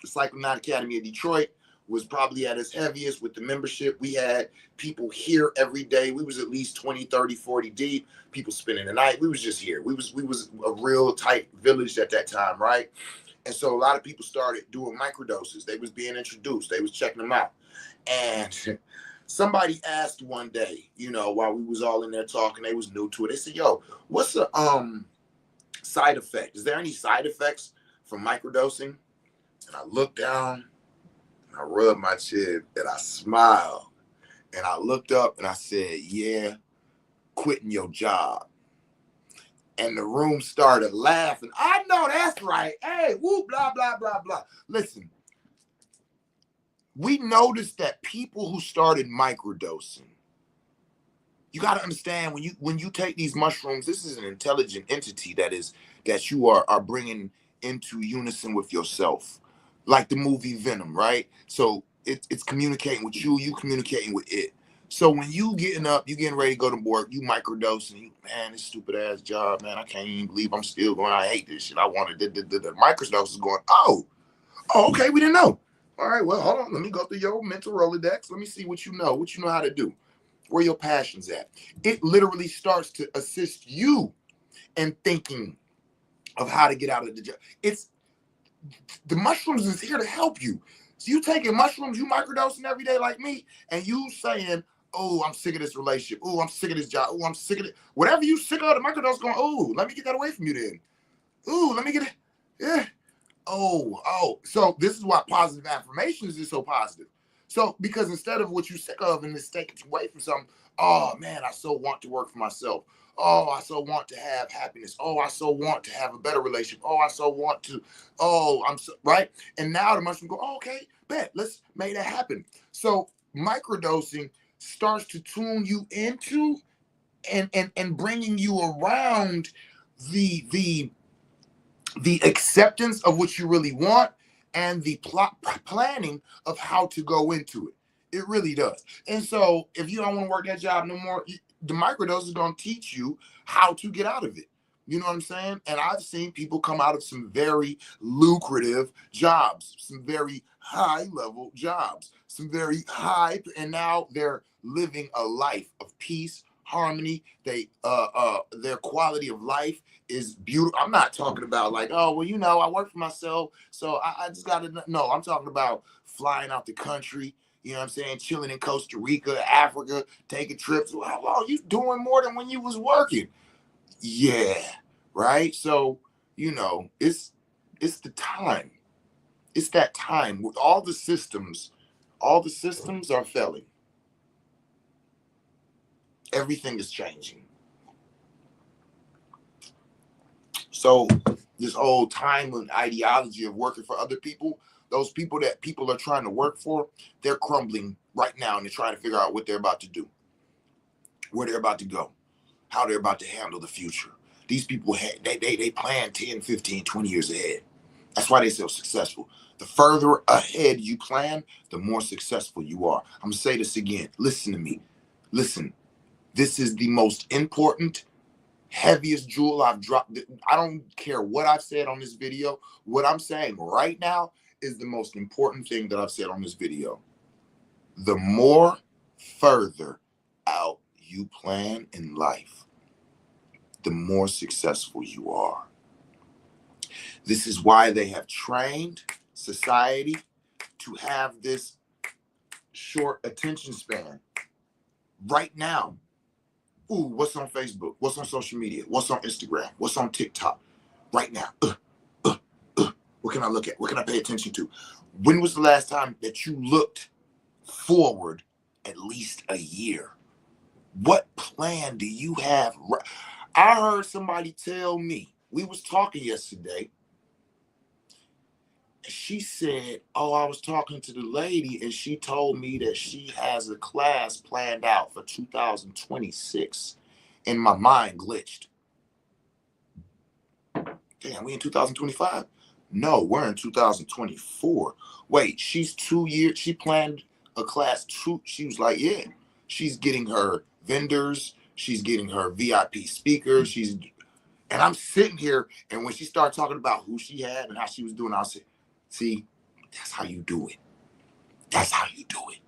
The Psychonaut Academy of Detroit was probably at its heaviest with the membership. We had people here every day. We was at least 20, 30, 40 deep. People spending the night. We was just here. We was a real tight village at that time, right? And so a lot of people started doing microdoses. They was being introduced. They was checking them out. And somebody asked one day, you know, while we was all in there talking, they was new to it. They said, yo, what's the side effect? Is there any side effects from microdosing? And I looked down, and I rubbed my chin, and I smiled. And I looked up, and I said, yeah, quitting your job. And the room started laughing. I know that's right. Hey, woo, blah, blah, blah, blah. Listen, we noticed that people who started microdosing, you got to understand when you take these mushrooms, this is an intelligent entity that you are bringing into unison with yourself, like the movie Venom, right? So it's communicating with you communicating with it. So when you getting up, you getting ready to go to work, you microdosing, man, this stupid ass job, man, I can't even believe I'm still going. I hate this shit. I wanted the microdose is going. Oh, okay, we didn't know. All right, well, hold on. Let me go through your mental Rolodex. Let me see what you know how to do, where your passion's at. It literally starts to assist you in thinking of how to get out of the job. It's the mushrooms is here to help you. So you taking mushrooms, you microdosing every day like me, and you saying, oh, I'm sick of this relationship. Oh, I'm sick of this job. Oh, I'm sick of it. Whatever you sick of, the microdose going, oh, let me get that away from you then. Oh, let me get it. Yeah. Oh. So this is why positive affirmations is so positive. So because instead of what you sick of and this taking you away from something, oh man, I so want to work for myself. Oh, I so want to have happiness. Oh, I so want to have a better relationship. Oh, I so want to. Oh, I'm so right. And now the mushroom go, oh, okay, bet, let's make that happen. So microdosing starts to tune you into and bringing you around the acceptance of what you really want and the planning of how to go into it. It really does. And so if you don't want to work that job no more, the microdose is going to teach you how to get out of it. You know what I'm saying? And I've seen people come out of some very lucrative jobs, some very high level jobs, some very high, and now they're living a life of peace, harmony. Their quality of life is beautiful. I'm not talking about like, oh, well, you know, I work for myself, so I just got to, no, I'm talking about flying out the country, you know what I'm saying, chilling in Costa Rica, Africa, taking trips. Well, you doing more than when you was working. Yeah, right. So, you know, it's the time. It's that time with all the systems are failing. Everything is changing. So this whole time and ideology of working for other people, those people that people are trying to work for, they're crumbling right now, and they're trying to figure out what they're about to do, where they're about to go, how they're about to handle the future. These people, they plan 10, 15, 20 years ahead. That's why they're so successful. The further ahead you plan, the more successful you are. I'm going to say this again. Listen to me. Listen, this is the most important, heaviest jewel I've dropped. I don't care what I've said on this video. What I'm saying right now is the most important thing that I've said on this video. The more further out you plan in life, the more successful you are. This is why they have trained society to have this short attention span. Right now, ooh, what's on Facebook? What's on social media? What's on Instagram? What's on TikTok? Right now, what can I look at? What can I pay attention to? When was the last time that you looked forward at least a year? What plan do you have? I heard somebody tell me, we was talking yesterday, she said, oh, I was talking to the lady and she told me that she has a class planned out for 2026. And my mind glitched. Damn, we in 2025? No, we're in 2024. Wait, she's 2 years. She planned a class she was like, yeah, she's getting her vendors. She's getting her VIP speakers. And I'm sitting here, and when she started talking about who she had and how she was doing, I said, see, that's how you do it. That's how you do it.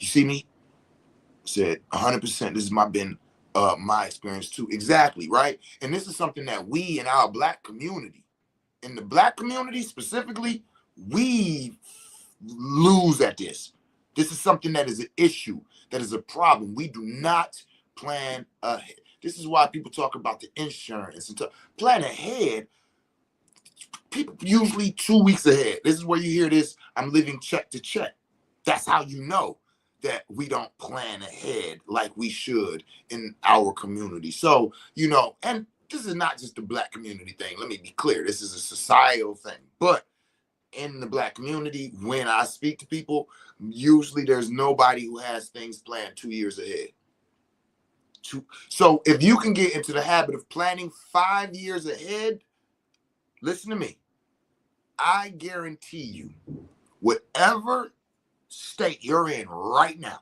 You see me? I said 100%. This has been my experience too. Exactly, right? And this is something that we in our Black community, in the Black community specifically, we lose at this. This is something that is an issue, that is a problem. We do not plan ahead. This is why people talk about the insurance and plan ahead. People usually 2 weeks ahead. This is where you hear this, I'm living check to check. That's how you know that we don't plan ahead like we should in our community. So, you know, and this is not just the Black community thing. Let me be clear. This is a societal thing. But in the Black community, when I speak to people, usually there's nobody who has things planned 2 years ahead. So if you can get into the habit of planning 5 years ahead, listen to me. I guarantee you, whatever state you're in right now,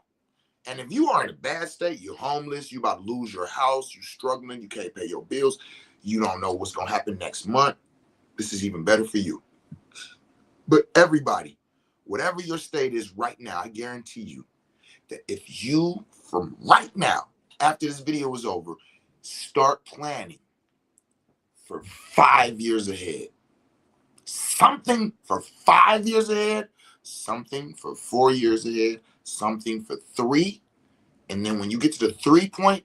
and if you are in a bad state, you're homeless, you're about to lose your house, you're struggling, you can't pay your bills, you don't know what's going to happen next month, this is even better for you. But everybody, whatever your state is right now, I guarantee you that if you, from right now, after this video is over, start planning for 5 years ahead, something for 5 years ahead, something for 4 years ahead, something for 3. And then when you get to the 3 point,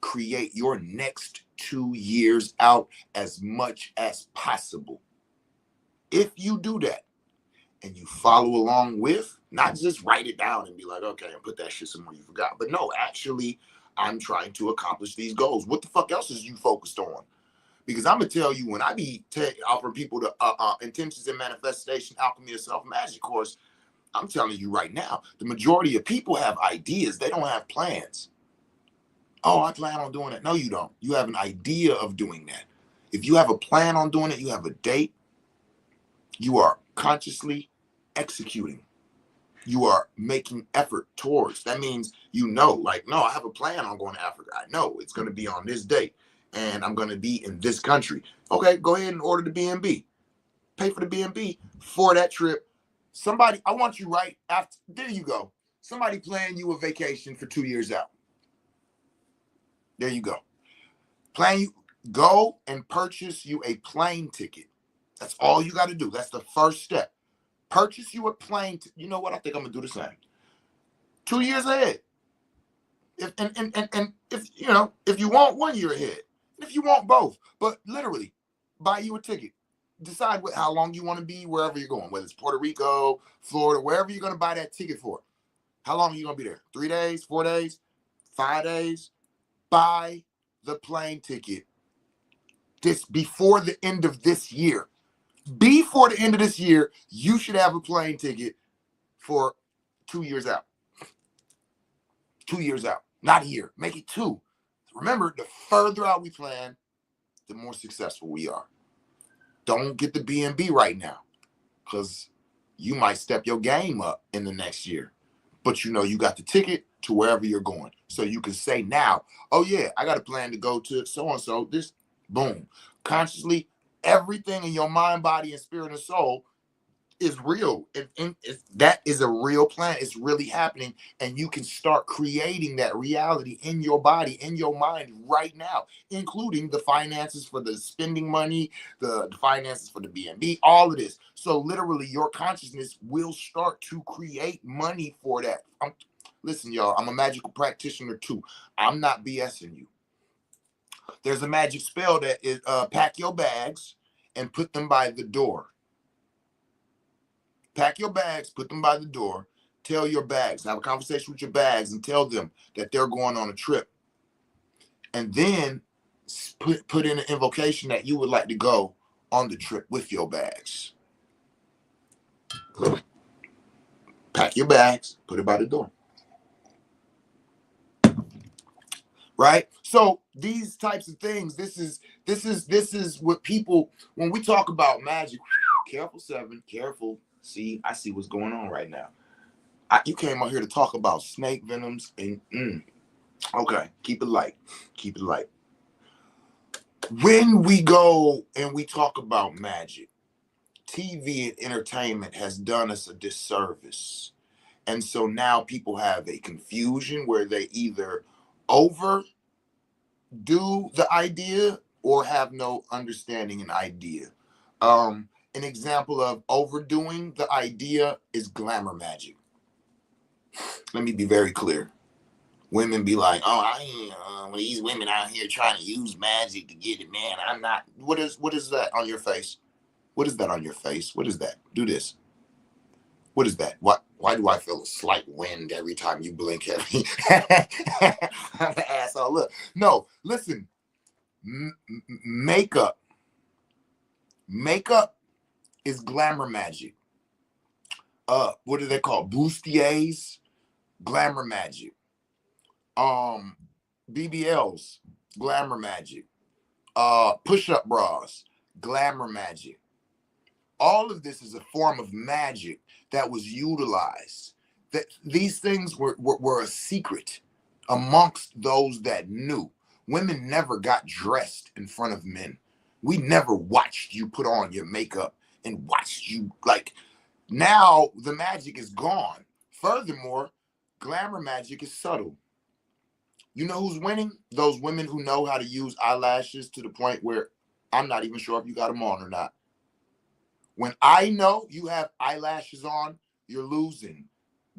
create your next 2 years out as much as possible. If you do that and you follow along with, not just write it down and be like, okay, and put that shit somewhere you forgot. But no, actually, I'm trying to accomplish these goals. What the fuck else is you focused on? Because I'm going to tell you, when I be offering people the Intentions and Manifestation Alchemy of Self-Magic course, I'm telling you right now, the majority of people have ideas. They don't have plans. Oh, I plan on doing that. No, you don't. You have an idea of doing that. If you have a plan on doing it, you have a date, you are consciously executing. You are making effort towards. That means like, no, I have a plan on going to Africa. I know it's going to be on this date, and I'm going to be in this country. Okay, go ahead and order the B&B. Pay for the B&B for that trip. Somebody, I want you right after, there you go. Somebody plan you a vacation for 2 years out. There you go. Go and purchase you a plane ticket. That's all you got to do. That's the first step. Purchase you a plane. You know what? I think I'm gonna do the same. 2 years ahead. If if you want 1 year ahead, if you want both, but literally buy you a ticket. Decide how long you want to be wherever you're going, whether it's Puerto Rico, Florida, wherever you're gonna buy that ticket for. How long are you gonna be there? 3 days, 4 days, 5 days? Buy the plane ticket before the end of this year. Before the end of this year, you should have a plane ticket for 2 years out. 2 years out, not a year. Make it 2. Remember, the further out we plan, the more successful we are. Don't get the B&B right now, because you might step your game up in the next year. But you got the ticket to wherever you're going. So you can say now, oh yeah, I got a plan to go to so-and-so. This, boom. Consciously, everything in your mind, body, and spirit and soul is real. That is a real plan. It's really happening. And you can start creating that reality in your body, in your mind right now, including the finances for the spending money, the finances for the B&B, all of this. So literally your consciousness will start to create money for that. Listen, y'all, I'm a magical practitioner too. I'm not BSing you. There's a magic spell that is pack your bags and put them by the door. Pack your bags, put them by the door. Tell your bags, have a conversation with your bags and tell them that they're going on a trip. And then put in an invocation that you would like to go on the trip with your bags. Pack your bags, put it by the door. Right? So these types of things, this is what people, when we talk about magic, careful 7, careful. See, I see what's going on right now. You came out here to talk about snake venoms and okay, keep it light. Keep it light. When we go and we talk about magic, TV and entertainment has done us a disservice. And so now people have a confusion where they either overdo the idea or have no understanding and idea. An example of overdoing the idea is glamour magic. Let me be very clear. Women be like, oh, these women out here trying to use magic to get it, man. I'm not. What is that on your face? What is that on your face? What is that? Do this. What is that? Why do I feel a slight wind every time you blink at me? Asshole, look. No, listen. Makeup is glamour magic. What do they call bustiers? Glamour magic. BBLs, glamour magic. Push-up bras, glamour magic. All of this is a form of magic that was utilized. That these things were a secret amongst those that knew. Women never got dressed in front of men. We never watched you put on your makeup and watched you like. Now the magic is gone. Furthermore, glamour magic is subtle. You know who's winning? Those women who know how to use eyelashes to the point where I'm not even sure if you got them on or not. When I know you have eyelashes on, you're losing.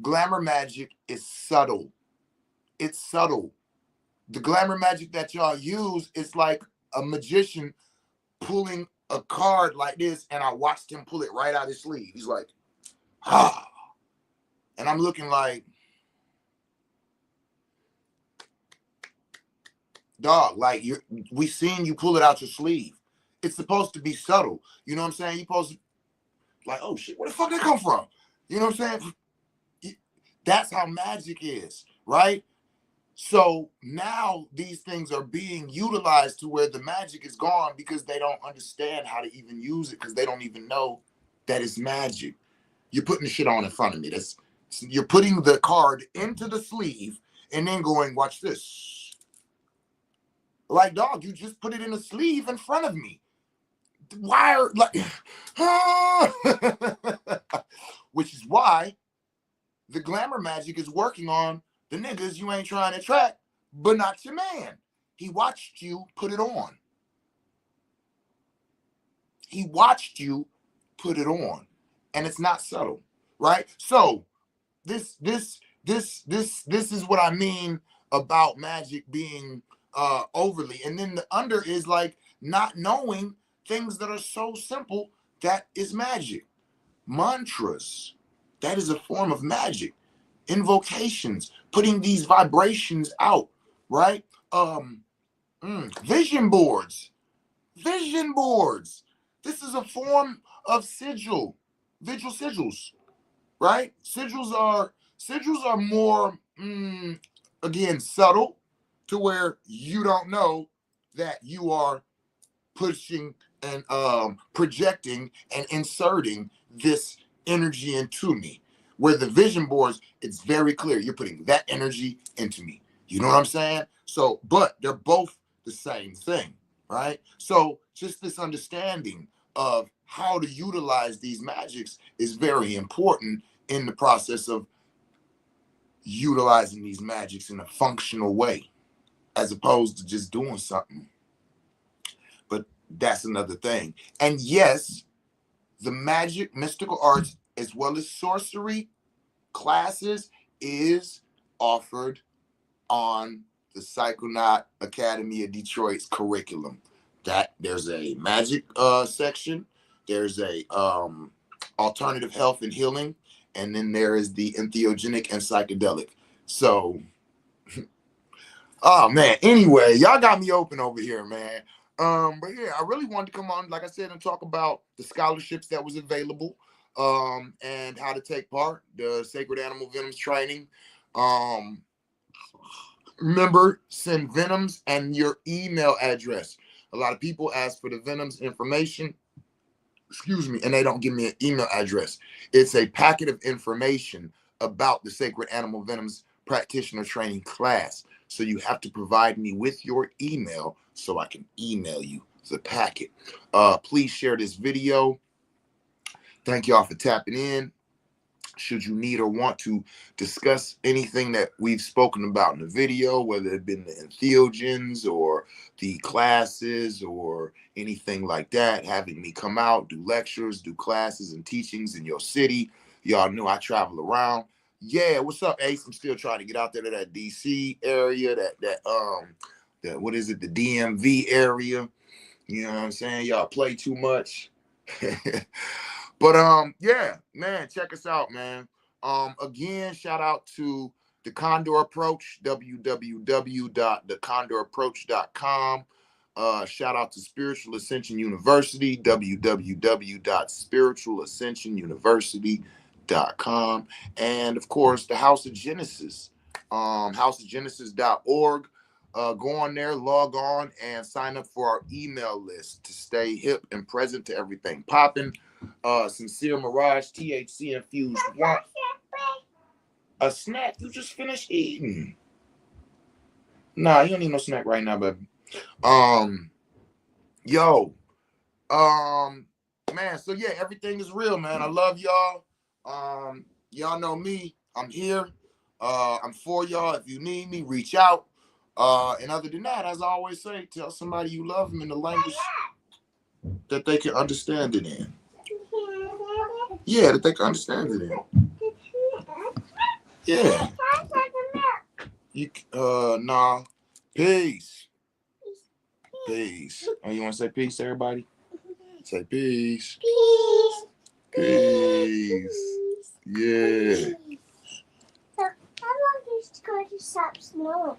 Glamour magic is subtle. It's subtle. The glamour magic that y'all use is like a magician pulling a card like this, and I watched him pull it right out his sleeve. He's like, ah. And I'm looking like, dog, like we seen you pull it out your sleeve. It's supposed to be subtle. You know what I'm saying? You're supposed to, like, oh shit, where the fuck did that come from? You know what I'm saying? That's how magic is, right? So now these things are being utilized to where the magic is gone because they don't understand how to even use it, because they don't even know That is magic. You're putting the shit on in front of me. You're putting the card into the sleeve and then going, watch this. Like, dog, you just put it in a sleeve in front of me. Why are, like, which is why the glamour magic is working on the niggas you ain't trying to attract, but not your man. He watched you put it on. He watched you put it on, and it's not subtle, right? So this is what I mean about magic being overly. And then the under is like not knowing things that are so simple. That is magic. Mantras, that is a form of magic. Invocations, putting these vibrations out, right? Vision boards. This is a form of sigil. Visual sigils, right? Sigils are more again subtle, to where you don't know that you are pushing and projecting and inserting this energy into me. Where the vision boards, it's very clear you're putting that energy into me. You know what I'm saying? So, but they're both the same thing, right? So just this understanding of how to utilize these magics is very important in the process of utilizing these magics in a functional way, as opposed to just doing something. But that's another thing. And yes, the magic, mystical arts, as well as sorcery classes is offered on the Psychonaut Academy of Detroit's curriculum. That there's a magic section, there's a alternative health and healing, and then there is the entheogenic and psychedelic. So, oh man. Anyway, y'all got me open over here, man. But yeah, I really wanted to come on, like I said, and talk about the scholarships that was available, and how to take part, the Sacred Animal Venoms training. Remember, send Venoms and your email address. A lot of people ask for the Venoms information, and they don't give me an email address. It's a packet of information about the Sacred Animal Venoms practitioner training class. So you have to provide me with your email so I can email you the packet. Please share this video. Thank y'all for tapping in. Should you need or want to discuss anything that we've spoken about in the video, whether it been the entheogens or the classes or anything like that, having me come out, do lectures, do classes and teachings in your city. Y'all know I travel around. Yeah, what's up, Ace? I'm still trying to get out there to that DC area, that what is it, the DMV area. You know what I'm saying? Y'all play too much. But yeah, man, check us out, man. Again, shout out to the Condor Approach, www.thecondorapproach.com. Shout out to Spiritual Ascension University, www.spiritualascensionuniversity.com. And of course, the House of Genesis, houseofgenesis.org. Go on there, log on, and sign up for our email list to stay hip and present to everything popping. Sincere Mirage, THC infused one. A snack? You just finished eating. Nah, you don't need no snack right now, baby. Man, so yeah, everything is real, man. I love y'all. Y'all know me. I'm here. I'm for y'all. If you need me, reach out. And other than that, as I always say, tell somebody you love them in the language that they can understand it in. Yeah, that they can understand it in. Yeah. Nah. Peace. Peace. Oh, you want to say peace, everybody? Say peace. Peace. Peace. Yeah. How long is it going to stop snowing?